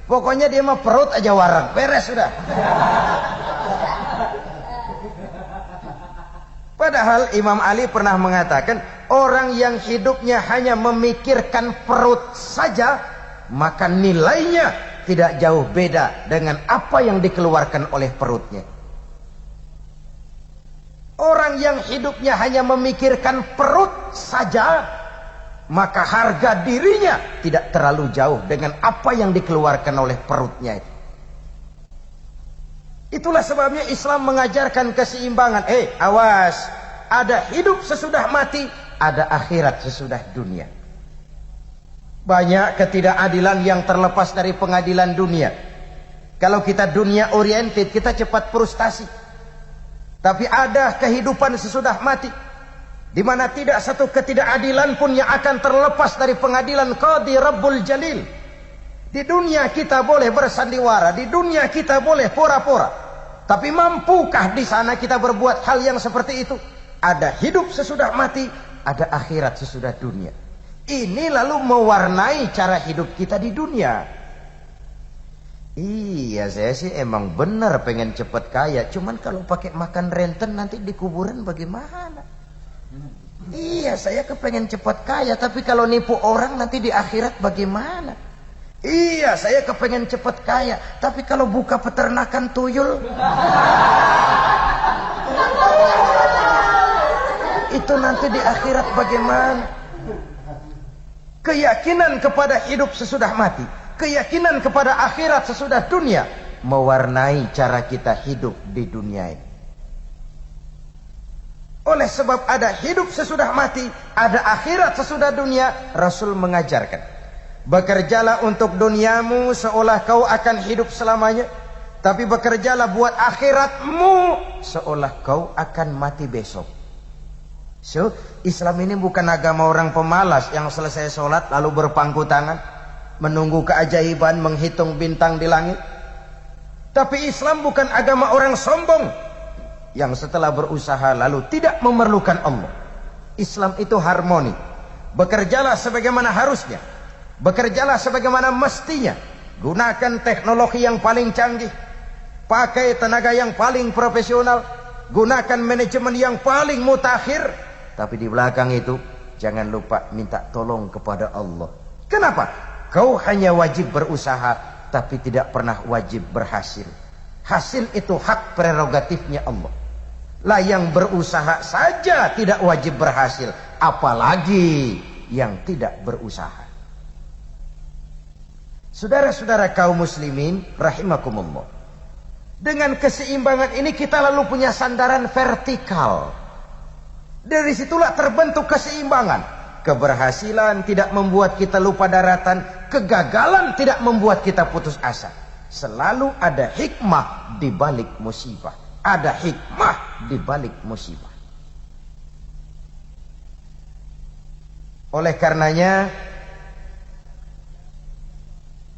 Speaker 1: Pokoknya dia mah perut aja warang, beres sudah. Padahal Imam Ali pernah mengatakan, orang yang hidupnya hanya memikirkan perut saja, maka nilainya tidak jauh beda dengan apa yang dikeluarkan oleh perutnya. Orang yang hidupnya hanya memikirkan perut saja, maka harga dirinya tidak terlalu jauh dengan apa yang dikeluarkan oleh perutnya itu. Itulah sebabnya Islam mengajarkan keseimbangan. Awas, ada hidup sesudah mati, ada akhirat sesudah dunia. Banyak ketidakadilan yang terlepas dari pengadilan dunia. Kalau kita dunia oriented, kita cepat frustasi. Tapi ada kehidupan sesudah mati, di mana tidak satu ketidakadilan pun yang akan terlepas dari pengadilan Qadhi Rabbul Jalil. Di dunia kita boleh bersandiwara, di dunia kita boleh pora-pora. Tapi mampukah di sana kita berbuat hal yang seperti itu? Ada hidup sesudah mati, ada akhirat sesudah dunia. Ini lalu mewarnai cara hidup kita di dunia. Iya, saya sih emang benar pengen cepat kaya. Cuman kalau pakai makan renten nanti di kuburan bagaimana? Iya, saya kepengen cepat kaya. Tapi kalau nipu orang nanti di akhirat bagaimana? Iya, saya kepengen cepat kaya. Tapi kalau buka peternakan tuyul, itu nanti di akhirat bagaimana? Keyakinan kepada hidup sesudah mati, keyakinan kepada akhirat sesudah dunia mewarnai cara kita hidup di dunia ini. Oleh sebab ada hidup sesudah mati, ada akhirat sesudah dunia, Rasul mengajarkan, bekerjalah untuk duniamu seolah kau akan hidup selamanya, tapi bekerjalah buat akhiratmu seolah kau akan mati besok. So, Islam ini bukan agama orang pemalas yang selesai sholat lalu berpangku tangan menunggu keajaiban menghitung bintang di langit. Tapi Islam bukan agama orang sombong yang setelah berusaha lalu tidak memerlukan Allah. Islam itu harmoni. Bekerjalah sebagaimana harusnya, bekerjalah sebagaimana mestinya. Gunakan teknologi yang paling canggih, pakai tenaga yang paling profesional, gunakan manajemen yang paling mutakhir. Tapi di belakang itu jangan lupa minta tolong kepada Allah. Kenapa? Kau hanya wajib berusaha, tapi tidak pernah wajib berhasil. Hasil itu hak prerogatifnya Allah. Lah yang berusaha saja tidak wajib berhasil, apalagi yang tidak berusaha. Saudara-saudara kaum muslimin rahimakumullah, dengan keseimbangan ini kita lalu punya sandaran vertikal. Dari situlah terbentuk keseimbangan. Keberhasilan tidak membuat kita lupa daratan, kegagalan tidak membuat kita putus asa. Selalu ada hikmah di balik musibah. Ada hikmah di balik musibah. Oleh karenanya,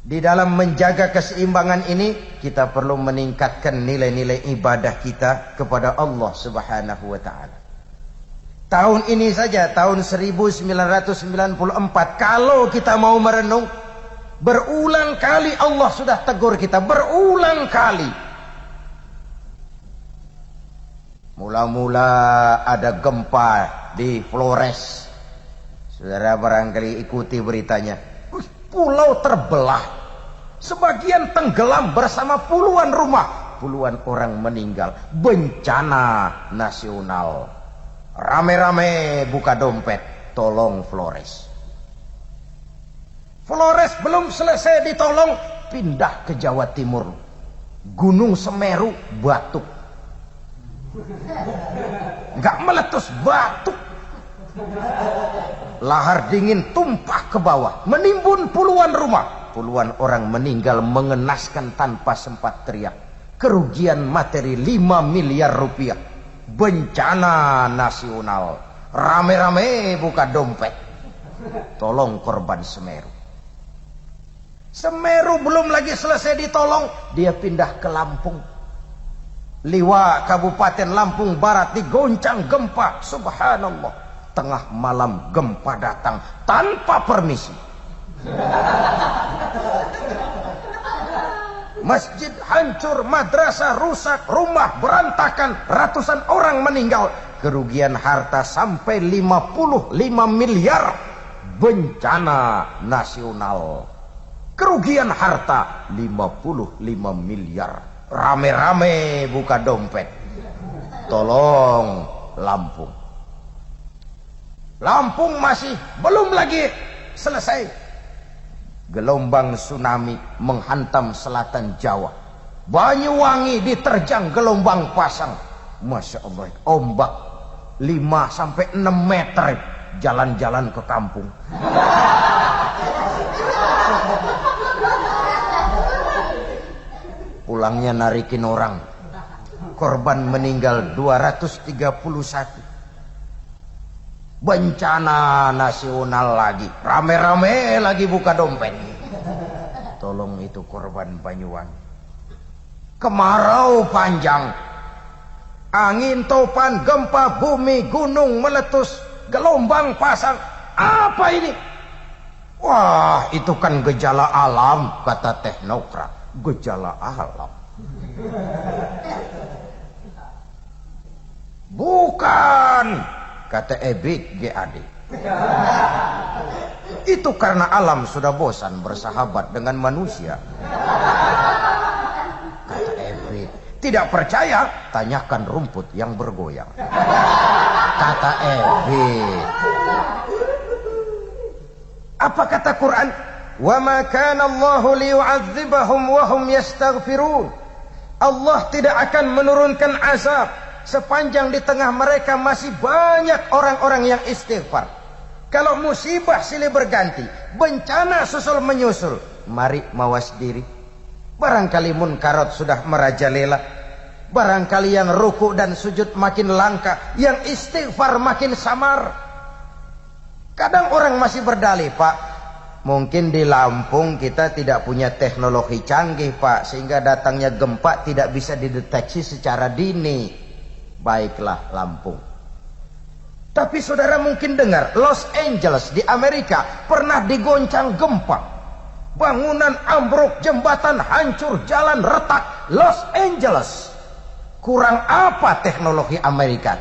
Speaker 1: di dalam menjaga keseimbangan ini, kita perlu meningkatkan nilai-nilai ibadah kita kepada Allah Subhanahu wa ta'ala. Tahun ini saja, tahun 1994, kalau kita mau merenung, berulang kali Allah sudah tegur kita, berulang kali. Mula-mula ada gempa di Flores. Saudara barangkali ikuti beritanya. Pulau terbelah, sebagian tenggelam bersama puluhan rumah, puluhan orang meninggal. Bencana nasional. Rame-rame buka dompet, tolong Flores. Flores belum selesai ditolong, pindah ke Jawa Timur. Gunung Semeru batuk. Enggak meletus, batuk. Lahar dingin tumpah ke bawah, menimbun puluhan rumah. Puluhan orang meninggal mengenaskan tanpa sempat teriak. Kerugian materi 5 miliar rupiah. Bencana nasional. Rame-rame buka dompet, tolong korban Semeru. Semeru belum lagi selesai ditolong, dia pindah ke Lampung. Liwa Kabupaten Lampung Barat digoncang gempa. Subhanallah, tengah malam gempa datang tanpa permisi. Masjid hancur, madrasah rusak, rumah berantakan, ratusan orang meninggal. Kerugian harta sampai 55 miliar. Bencana nasional. Kerugian harta 55 miliar. Rame-rame buka dompet, tolong Lampung. Lampung masih belum lagi selesai. Gelombang tsunami menghantam selatan Jawa. Banyuwangi diterjang gelombang pasang. Masya Allah, ombak 5-6 meter jalan-jalan ke kampung. Pulangnya narikin orang. Korban meninggal 231. Bencana nasional lagi, rame-rame lagi buka dompet, tolong itu korban Banyuwangi. Kemarau panjang, angin topan, gempa bumi, gunung meletus, gelombang pasang. Apa ini? Wah, itu kan gejala alam, kata teknokrat. gejala alam. Bukan, kata Ebit GAD. Itu karena alam sudah bosan bersahabat dengan manusia. Kata Ebit. Tidak percaya? Tanyakan rumput yang bergoyang. Kata Ebit. Apa kata Quran? Wa ma kana Allahu liyu'adzibahum wa hum yastaghfirun. Allah tidak akan menurunkan azab sepanjang di tengah mereka masih banyak orang-orang yang istighfar. Kalau musibah silih berganti, bencana susul menyusul, mari mawas diri. Barangkali munkarat sudah merajalela, barangkali yang ruku dan sujud makin langka, yang istighfar makin samar. Kadang orang masih berdalih, Pak, mungkin di Lampung kita tidak punya teknologi canggih, Pak, sehingga datangnya gempa tidak bisa dideteksi secara dini. Baiklah Lampung. Tapi saudara mungkin dengar, Los Angeles di Amerika pernah digoncang gempa. Bangunan ambruk, jembatan hancur, jalan retak. Los Angeles. Kurang apa teknologi Amerika?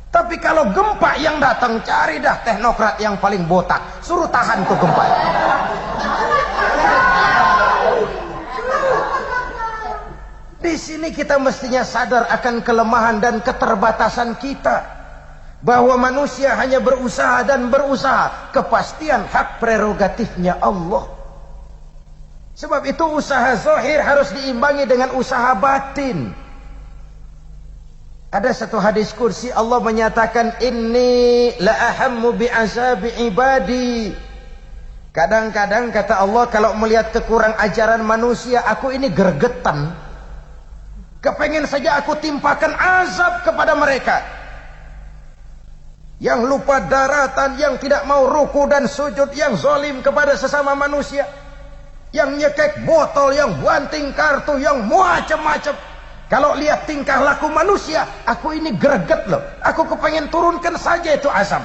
Speaker 1: Tapi kalau gempa yang datang, cari dah teknokrat yang paling botak, suruh tahan tuh gempa. Di sini kita mestinya sadar akan kelemahan dan keterbatasan kita. Bahwa manusia hanya berusaha dan berusaha. Kepastian hak prerogatifnya Allah. Sebab itu usaha zahir harus diimbangi dengan usaha batin. Ada satu hadis kursi Allah menyatakan, inni la ahammu bi'azabi ibadi. Kadang-kadang kata Allah, kalau melihat kekurang ajaran manusia, aku ini gergetan. Kepengen saja aku timpakan azab kepada mereka. Yang lupa daratan, yang tidak mau ruku dan sujud, yang zalim kepada sesama manusia, yang nyekek botol, yang banting kartu, yang macam-macam. Kalau lihat tingkah laku manusia, aku ini greget loh. Aku kepengen turunkan saja itu azab.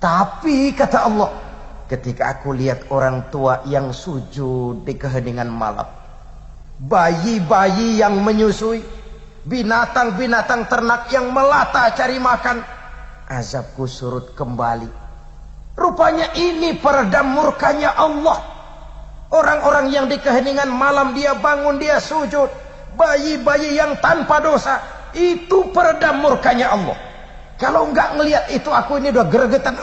Speaker 1: Tapi kata Allah, ketika aku lihat orang tua yang sujud di keheningan malam, bayi-bayi yang menyusui, binatang-binatang ternak yang melata cari makan, azabku surut kembali. Rupanya ini peredam murkanya Allah. Orang-orang yang di keheningan malam dia bangun, dia sujud, bayi-bayi yang tanpa dosa, itu peredam murkanya Allah. Kalau enggak ngelihat itu, aku ini udah gregetan.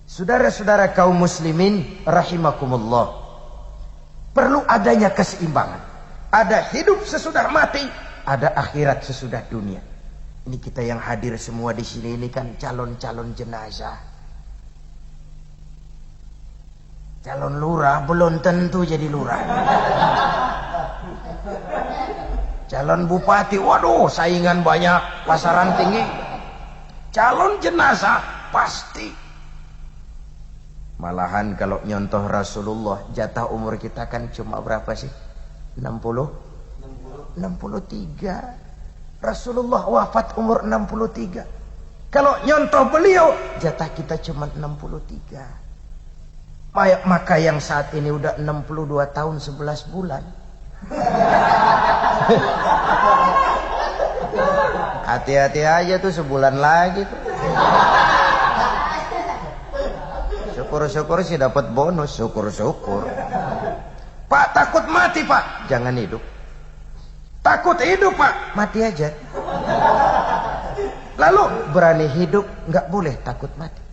Speaker 1: Saudara-saudara kaum muslimin rahimakumullah, perlu adanya keseimbangan. Ada hidup sesudah mati, ada akhirat sesudah dunia. Ini kita yang hadir semua di sini ini kan calon-calon jenazah. Calon lurah belum tentu jadi lurah. Calon bupati, waduh saingan banyak, pasaran tinggi. Calon jenazah pasti. Malahan kalau nyontoh Rasulullah, jatah umur kita kan cuma berapa sih? 63. Rasulullah wafat umur 63. Kalau nyontoh beliau, jatah kita cuma 63. Maka yang saat ini udah 62 tahun 11 bulan. Hati-hati aja tuh, sebulan lagi tuh. Syukur-syukur sih dapat bonus, syukur-syukur. Pak, takut mati Pak, jangan hidup. Takut hidup Pak, mati aja. Lalu berani hidup, nggak boleh takut mati.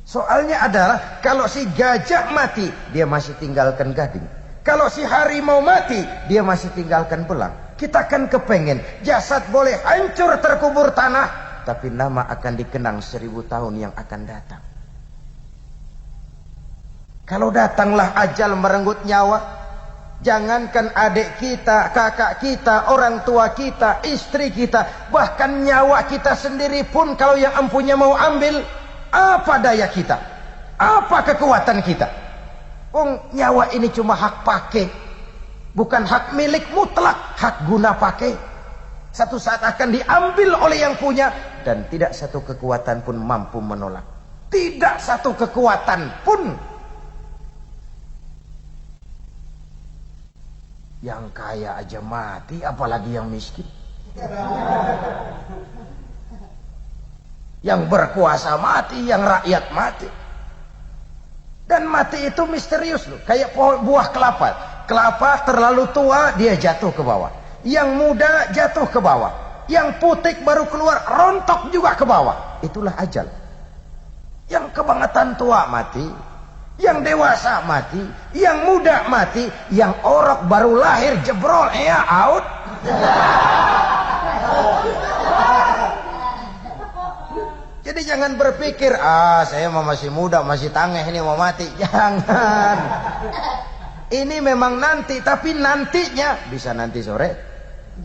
Speaker 1: Soalnya adalah kalau si gajah mati, dia masih tinggalkan gading. Kalau si harimau mati, dia masih tinggalkan belang. Kita kan kepengen jasad boleh hancur terkubur tanah, tapi nama akan dikenang 1000 tahun yang akan datang. Kalau datanglah ajal merenggut nyawa, jangankan adik kita, kakak kita, orang tua kita, istri kita, bahkan nyawa kita sendiri pun kalau yang empunya mau ambil, apa daya kita? Apa kekuatan kita? Nyawa ini cuma hak pakai, bukan hak milik mutlak, hak guna pakai. Satu saat akan diambil oleh yang punya, dan tidak satu kekuatan pun mampu menolak. Tidak satu kekuatan pun. Yang kaya aja mati, apalagi yang miskin. Yang berkuasa mati, yang rakyat mati. Dan mati itu misterius loh, kayak buah kelapa. Kelapa terlalu tua, dia jatuh ke bawah. Yang muda jatuh ke bawah. Yang putik baru keluar, rontok juga ke bawah. Itulah ajal. Yang kebangetan tua mati, yang dewasa mati, yang muda mati, yang orok baru lahir jebrol, ya out. Jadi jangan berpikir, saya masih muda, masih tangeh ini mau mati. Jangan. Ini memang nanti, tapi nantinya bisa nanti sore,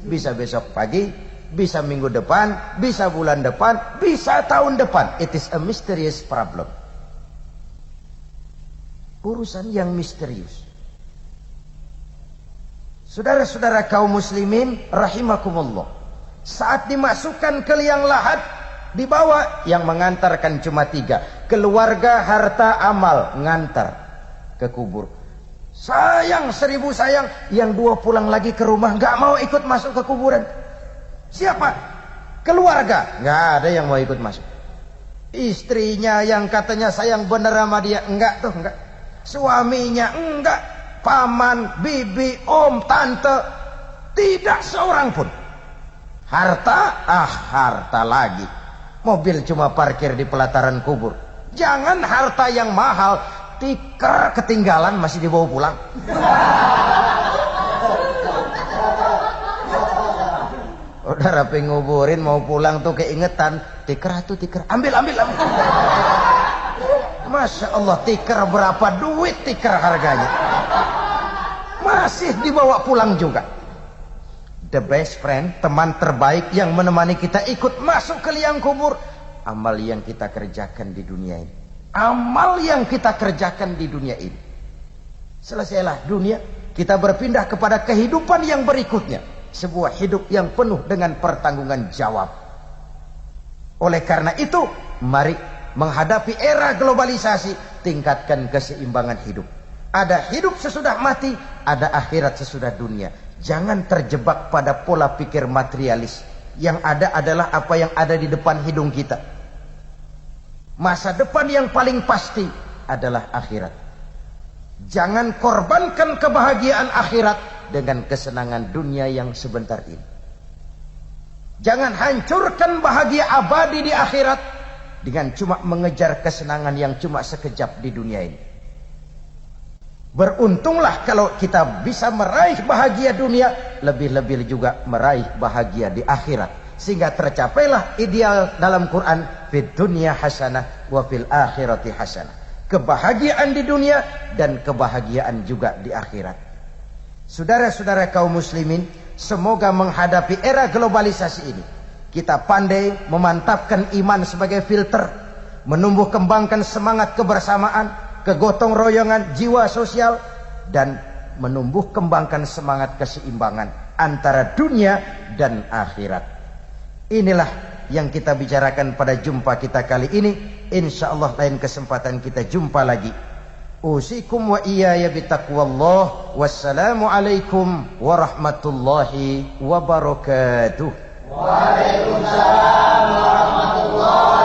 Speaker 1: bisa besok pagi, bisa minggu depan, bisa bulan depan, bisa tahun depan. It is a mysterious problem. Urusan yang misterius. Saudara-saudara kaum muslimin rahimakumullah, saat dimasukkan ke liang lahat, dibawa, yang mengantarkan cuma 3, keluarga, harta, amal, ngantar ke kubur. Sayang 1000 sayang, yang 2 pulang lagi ke rumah, nggak mau ikut masuk ke kuburan. Siapa? Keluarga, nggak ada yang mau ikut masuk. Istrinya yang katanya sayang bener sama dia, enggak tuh, enggak. Suaminya enggak, paman, bibi, om, tante, tidak seorang pun. Harta, harta lagi. Mobil cuma parkir di pelataran kubur. Jangan harta yang mahal, tikar ketinggalan masih dibawa pulang. Saudara penguburin mau pulang tuh keingetan, tikar tuh tikar, ambil. Masya Allah, tikar berapa duit tikar harganya, masih dibawa pulang juga. The best friend, teman terbaik yang menemani kita ikut masuk ke liang kubur, amal yang kita kerjakan di dunia ini. Amal yang kita kerjakan di dunia ini. Selesailah dunia, kita berpindah kepada kehidupan yang berikutnya. Sebuah hidup yang penuh dengan pertanggungan jawab. Oleh karena itu, mari menghadapi era globalisasi, tingkatkan keseimbangan hidup. Ada hidup sesudah mati, ada akhirat sesudah dunia. Jangan terjebak pada pola pikir materialis. Yang ada adalah apa yang ada di depan hidung kita. Masa depan yang paling pasti adalah akhirat. Jangan korbankan kebahagiaan akhirat dengan kesenangan dunia yang sebentar ini. Jangan hancurkan bahagia abadi di akhirat dengan cuma mengejar kesenangan yang cuma sekejap di dunia ini. Beruntunglah kalau kita bisa meraih bahagia dunia, lebih-lebih juga meraih bahagia di akhirat. Sehingga tercapailah ideal dalam Quran, fid dunya hasanah wa fil akhirati hasanah. Kebahagiaan di dunia dan kebahagiaan juga di akhirat. Saudara-saudara kaum muslimin, semoga menghadapi era globalisasi ini, kita pandai memantapkan iman sebagai filter, menumbuh kembangkan semangat kebersamaan, kegotong royongan, jiwa sosial, dan menumbuh kembangkan semangat keseimbangan antara dunia dan akhirat. Inilah yang kita bicarakan pada jumpa kita kali ini. Insyaallah lain kesempatan kita jumpa lagi. Usikum wa iyaya bitaqwallah. Wassalamu alaikum warahmatullahi wabarakatuh.
Speaker 2: Waalaikumsalam warahmatullahi